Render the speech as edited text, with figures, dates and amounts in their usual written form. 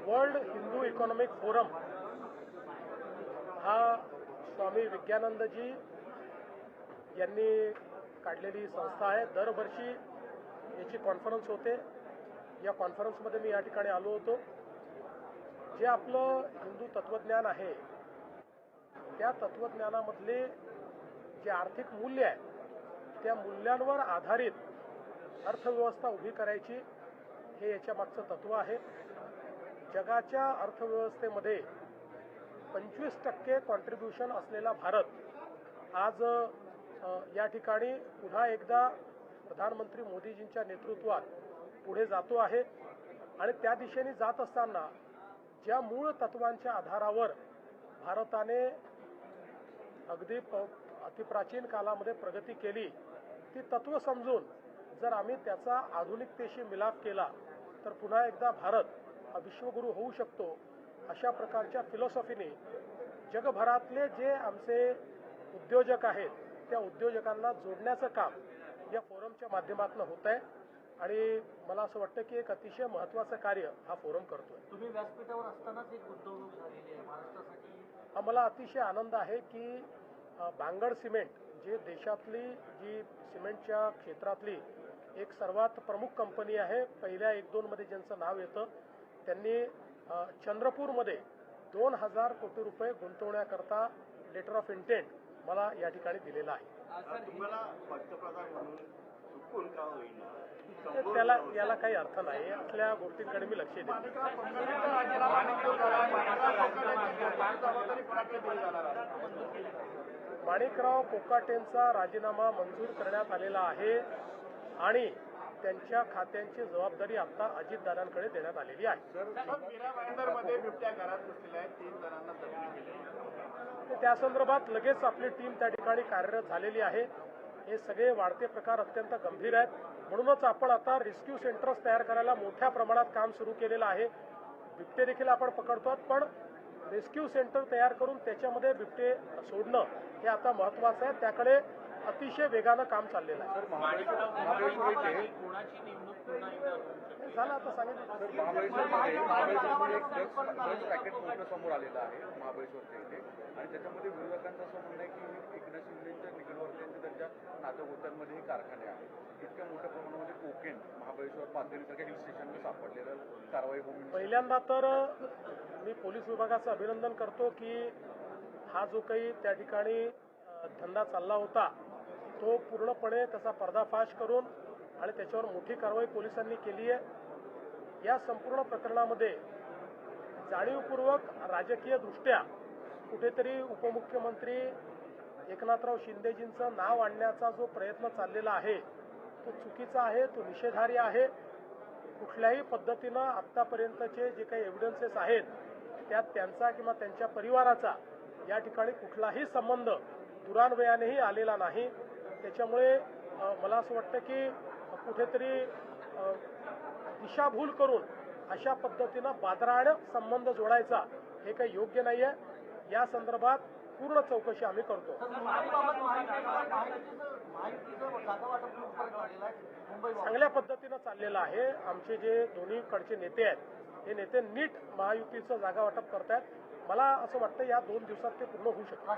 World Hindu economic forum हा स्वामी विज्ञानंदजी यांनी काढलेली संस्था आहे। दरवर्षी याची कॉन्फरन्स होते। या कॉन्फरन्समध्ये मी या ठिकाणी आलो होतो। जे आपलं हिंदू तत्वज्ञान आहे त्या तत्वज्ञानामधले जे आर्थिक मूल्य आहे त्या मूल्यांवर आधारित अर्थव्यवस्था उभी करायची हे याच्या मागचं तत्व आहे। जगाच्या अर्थव्यवस्थेमध्ये 25% कॉन्ट्रीब्युशन असलेला भारत आज या ठिकाणी पुन्हा एकदा प्रधानमंत्री मोदीजींच्या नेतृत्वात पुढे जातो आहे आणि त्या दिशेने जात असताना ज्या मूळ तत्वांच्या आधारावर भारताने अगदी अतिप्राचीन कालामध्ये प्रगती केली ती तत्व समजून जर आम्ही त्याचा आधुनिकतेशी मिलाफ केला तर पुन्हा एकदा भारत हा विश्वगुरू होऊ शकतो। अशा प्रकारच्या फिलॉसॉफीने जगभरातले जे आमचे उद्योजक आहेत त्या उद्योजकांना जोडण्याचं काम या फोरमच्या माध्यमातून होत आहे आणि मला असं वाटतं की एक अतिशय महत्त्वाचं कार्य हा फोरम करतोय। तुम्ही व्यासपीठावर असतानाच एक गुंतवणूक झालेली आहे महाराष्ट्रासाठी। हा मला अतिशय आनंद आहे की बांगड सिमेंट जे देशातली जी सिमेंटच्या क्षेत्रातली एक सर्वात प्रमुख कंपनी आहे, पहिल्या 1-2 मध्ये ज्यांचं नाव येतं, त्यांनी चंद्रपूरमध्ये 2000 कोटी रुपये गुंतवण्याकरता लेटर ऑफ इंटेंट मला या ठिकाणी दिलेला आहे। तुम्हाला पंतप्रधान म्हणून चुकून का होईना त्याला याला काही अर्थ नाही। असल्या गोष्टींकडे मी लक्ष देतो। माणिकराव कोकाटेंचा राजीनामा मंजूर करण्यात आलेला आहे आणि त्यांच्या खात्यांची जबाबदारी आता अजितदादांकडे देण्यात आलेली आहे। बिबट्या घरात बसलेल्या आहेत, 3 जणांना जखमी केले। त्या संदर्भात लगेच आपली टीम त्या ठिकाणी कार्यरत झालेली आहे। हे सगळे वाढते प्रकार अत्यंत गंभीर आहेत, म्हणूनच आपण आता रेस्क्यू सेंटर्स तयार करायला मोठ्या प्रमाणात काम सुरू केलेलं आहे। बिबटे देखील आपण पकडतो, पण रेस्क्यू सेंटर तयार करून त्याच्यामध्ये बिबटे सोडणं हे आता महत्त्वाचं आहे। त्याकडे अतिशय वेगानं काम चाललेलं आहे। झालं आता सांगितलं। पॅकेट मोठं समोर आलेलं आहे महाबळेश्वरच्या इथे आणि त्याच्यामध्ये विरोधकांचं असं म्हणणं आहे की एकनाथ शिंदेच्या निकटवर्तीयांचे त्यांच्या नातेगोत्यांमध्ये हे कारखाने आहेत। इतक्या मोठ्या प्रमाणामध्ये कोकेन महाबळेश्वर पाथरीसारख्या हिल स्टेशनला सापडलेलं कारवाई होऊन पहिल्यांदा तर मी पोलीस विभागाचं अभिनंदन करतो की हा जो काही त्या ठिकाणी धंदा चालला होता तो पूर्णपणे त्याचा पर्दाफाश करून आणि त्याच्यावर मोठी कारवाई पोलिसांनी केली आहे। या संपूर्ण प्रकरणामध्ये जाणीवपूर्वक राजकीय दृष्ट्या कुठेतरी उपमुख्यमंत्री एकनाथराव शिंदेजींचं नाव आणण्याचा जो प्रयत्न चाललेला आहे तो चुकीचा आहे, तो निषेधार्ह आहे। कुठल्याही पद्धतीनं आत्तापर्यंतचे जे काही एव्हिडन्सेस आहेत त्यात त्यांचा किंवा त्यांच्या परिवाराचा या ठिकाणी कुठलाही संबंध दुरान्वयानेही आलेला नाही। त्याच्यामुळे मला असं वाटतं की कुठेतरी दिशाभूल करून अशा पद्धतीनं बादराने संबंध जोडायचा हे काही योग्य नाही आहे। या संदर्भात पूर्ण चौकशी आम्ही करतो। चांगल्या पद्धतीनं चाललेलं आहे। आमचे जे दोन्हीकडचे नेते आहेत हे नेते नीट महायुतीचं जागा वाटप करतायत। मला असं वाटतं या 2 दिवसात ते पूर्ण होऊ शकतं।